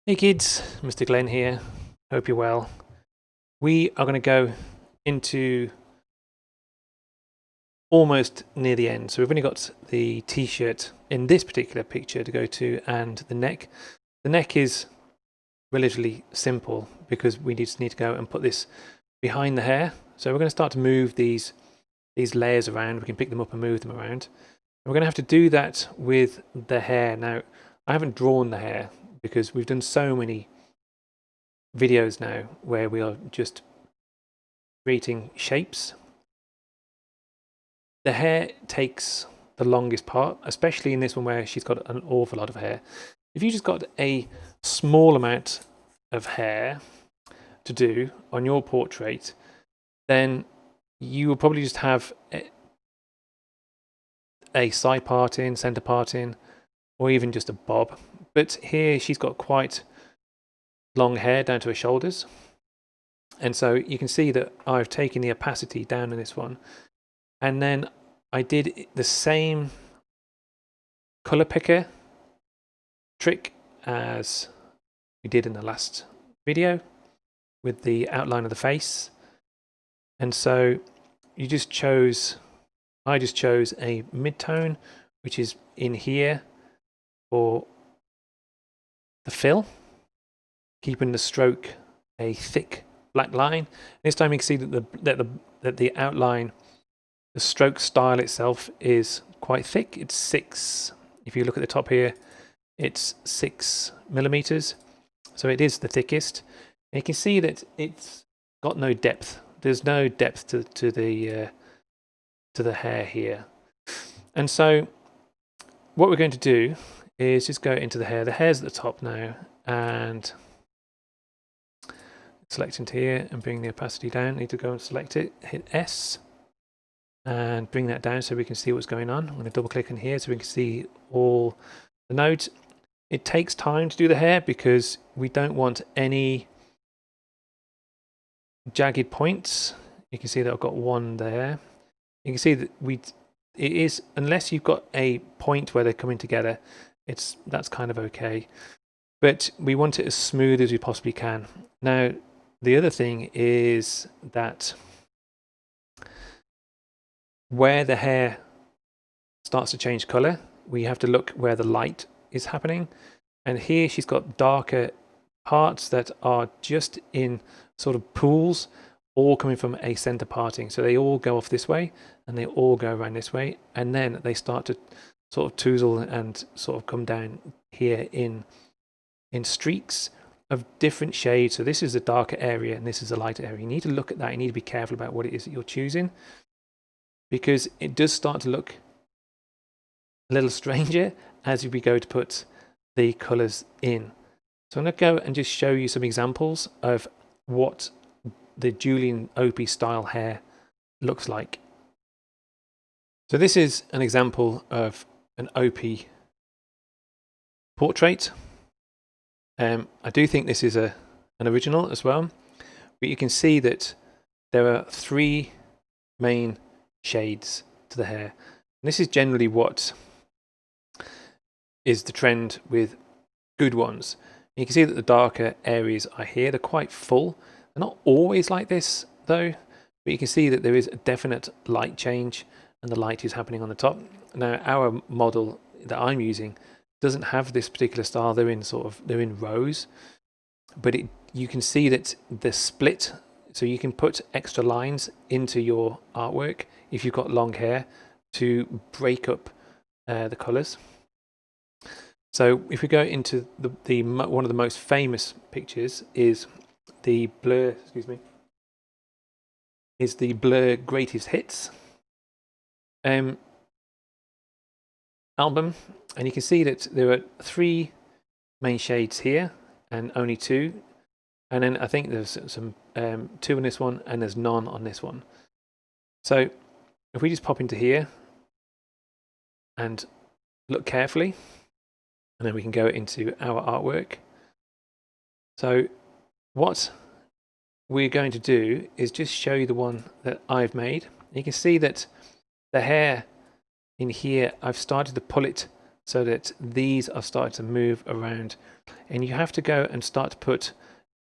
Hey kids, Mr. Glenn here. Hope you're well. We are going to go into almost near the end. So we've only got the t-shirt in this particular picture to go to and the neck. The neck is relatively simple because we just need to go and put this behind the hair. So we're going to start to move these layers around. We can pick them up and move them around. And we're going to have to do that with the hair. Now, I haven't drawn the hair because we've done so many videos now where we are just creating shapes. The hair takes the longest part, especially in this one where she's got an awful lot of hair. If you just got a small amount of hair to do on your portrait, then you will probably just have a side part in, center part in, or even just a bob. But here she's got quite long hair down to her shoulders. And so you can see that I've taken the opacity down in this one. And then I did the same color picker trick as we did in the last video with the outline of the face. And so I just chose a mid-tone, which is in here for the fill, keeping the stroke a thick black line. This time you can see that the outline, the stroke style itself is quite thick. It's 6. If you look at the top here, it's 6 millimeters. So it is the thickest. And you can see that it's got no depth. There's no depth to the hair here. And so what we're going to do is just go into the hair. The hair's at the top now, and select into here and bring the opacity down. Need to go and select it, hit S and bring that down so we can see what's going on. I'm going to double click in here so we can see all the nodes. It takes time to do the hair because we don't want any jagged points. You can see that I've got one there. You can see that it is, unless you've got a point where they're coming together, that's kind of okay. But we want it as smooth as we possibly can. Now, the other thing is that where the hair starts to change color, we have to look where the light is happening. And here she's got darker parts that are just in sort of pools, all coming from a center parting. So they all go off this way and they all go around this way. And then they start to sort of touzle and sort of come down here in streaks of different shades. So this is a darker area and this is a lighter area. You need to look at that. You need to be careful about what it is that you're choosing, because it does start to look a little stranger as we go to put the colors in. So I'm going to go and just show you some examples of what the Julian Opie style hair looks like. So this is an example of an Opie portrait. I do think this is an original as well, but you can see that there are 3 main shades to the hair. And this is generally what is the trend with good ones. You can see that the darker areas are here. They're quite full. They're not always like this though, but you can see that there is a definite light change and the light is happening on the top. Now our model that I'm using doesn't have this particular style. They're in rows, but you can see that the split, so you can put extra lines into your artwork if you've got long hair to break up the colors. So if we go into the one of the most famous pictures is the Blur, is the Blur Greatest Hits album, and you can see that there are 3 main shades here and only 2, and then I think there's some 2 on this one and there's none on this one. So if we just pop into here and look carefully, and then we can go into our artwork. So what we're going to do is just show you the one that I've made. You can see that the hair in here, I've started to pull it so that these are starting to move around, and you have to go and start to put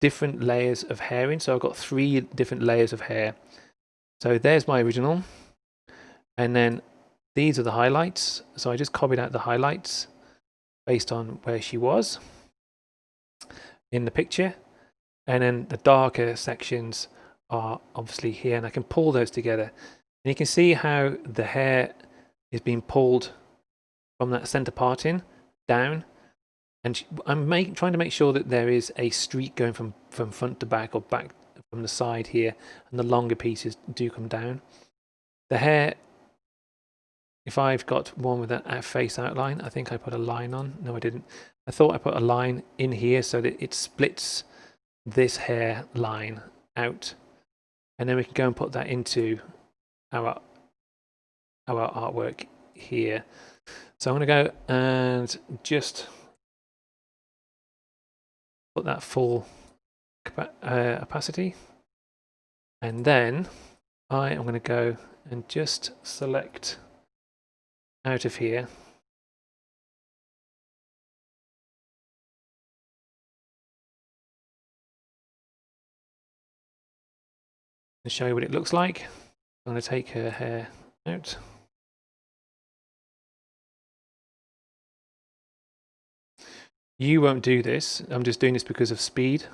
different layers of hair in. So I've got 3 different layers of hair. So there's my original, and then these are the highlights. So I just copied out the highlights based on where she was in the picture, and then the darker sections are obviously here, and I can pull those together, and you can see how the hair is being pulled from that center parting down, and I'm trying to make sure that there is a streak going from front to back, or back from the side here, and the longer pieces do come down. The hair, if I've got one with a face outline, I think I put a line on. No, I didn't. I thought I put a line in here so that it splits this hair line out, and then we can go and put that into our artwork here. So I'm going to go and just put that full opacity, and then I am going to go and just select out of here and show you what it looks like. I'm going to take her hair out. You won't do this. I'm just doing this because of speed.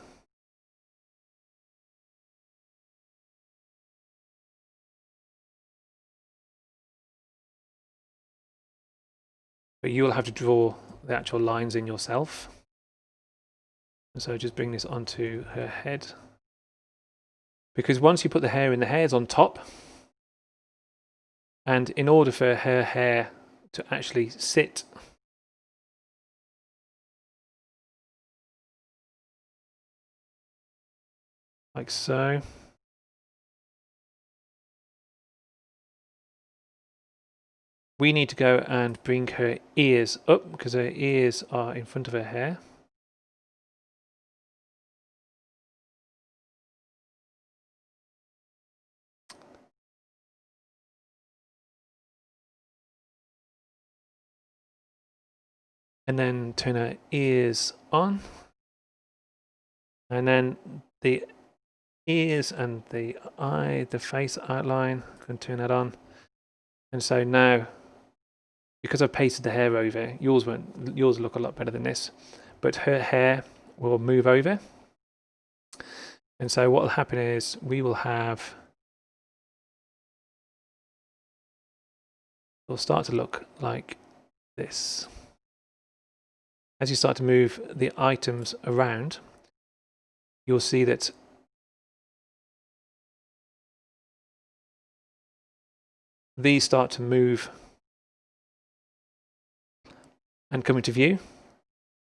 But you'll have to draw the actual lines in yourself. And so just bring this onto her head. Because once you put the hair in, the hair's on top. And in order for her hair to actually sit like so, we need to go and bring her ears up, because her ears are in front of her hair. And then turn her ears on. And then the ears and the eye, the face outline, can turn that on. And so now, because I've pasted the hair over, yours look a lot better than this, but her hair will move over. And so what will happen is we will have, it'll start to look like this. As you start to move the items around, you'll see that these start to move and come into view,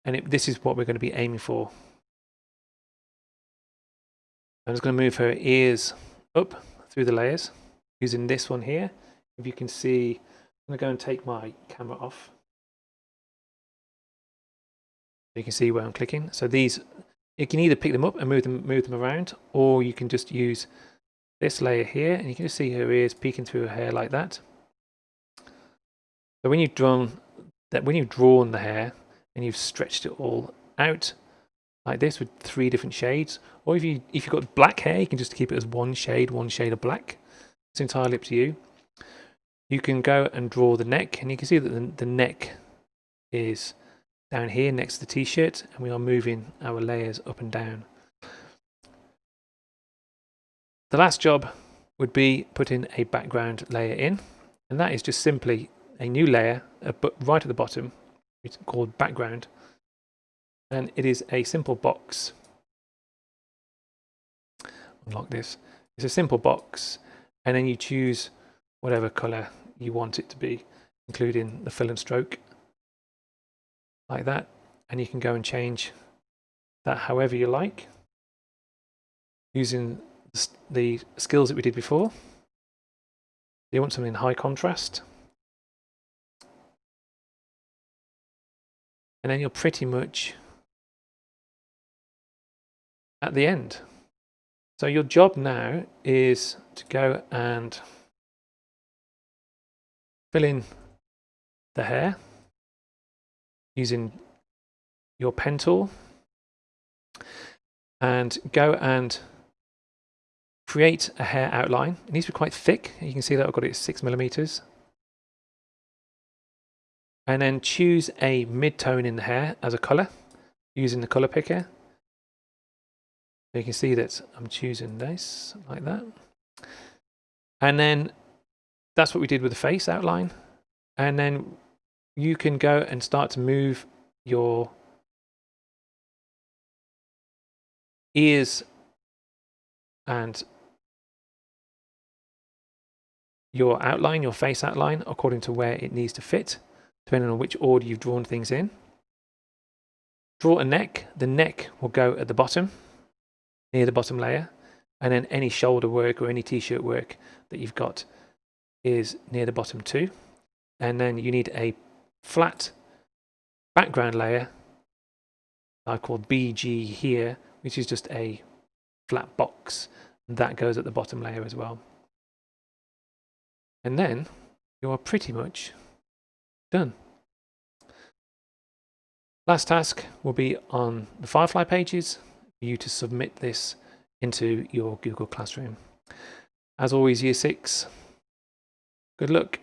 and this is what we're going to be aiming for. I'm just going to move her ears up through the layers using this one here. If you can see, I'm going to go and take my camera off. You can see where I'm clicking. So these, you can either pick them up and move them around, or you can just use this layer here, and you can just see her ears peeking through her hair like that. So when you've drawn the hair and you've stretched it all out like this with 3 different shades, or if you've got black hair, you can just keep it as one shade of black. It's entirely up to you. You can go and draw the neck, and you can see that the neck is down here next to the t-shirt, and we are moving our layers up and down. The last job would be putting a background layer in, and that is just simply a new layer right at the bottom. It's called background, and it is a simple box. Unlock this. It's a simple box, and then you choose whatever color you want it to be, including the fill and stroke, like that, and you can go and change that however you like using the skills that we did before. You want something in high contrast, and then you're pretty much at the end. So your job now is to go and fill in the hair. using your pen tool and go and create a hair outline. It needs to be quite thick. You can see that I've got it at 6mm. And then choose a mid-tone in the hair as a color using the color picker. So you can see that I'm choosing this like that. And then that's what we did with the face outline. And then you can go and start to move your ears and your outline, your face outline, according to where it needs to fit, depending on which order you've drawn things in. Draw a neck. The neck will go at the bottom, near the bottom layer, and then any shoulder work or any t-shirt work that you've got is near the bottom too. And then you need a flat background layer I called BG here, which is just a flat box, and that goes at the bottom layer as well. And then you are pretty much done. Last task will be on the Firefly pages for you to submit this into your Google Classroom. As always, Year 6, good luck.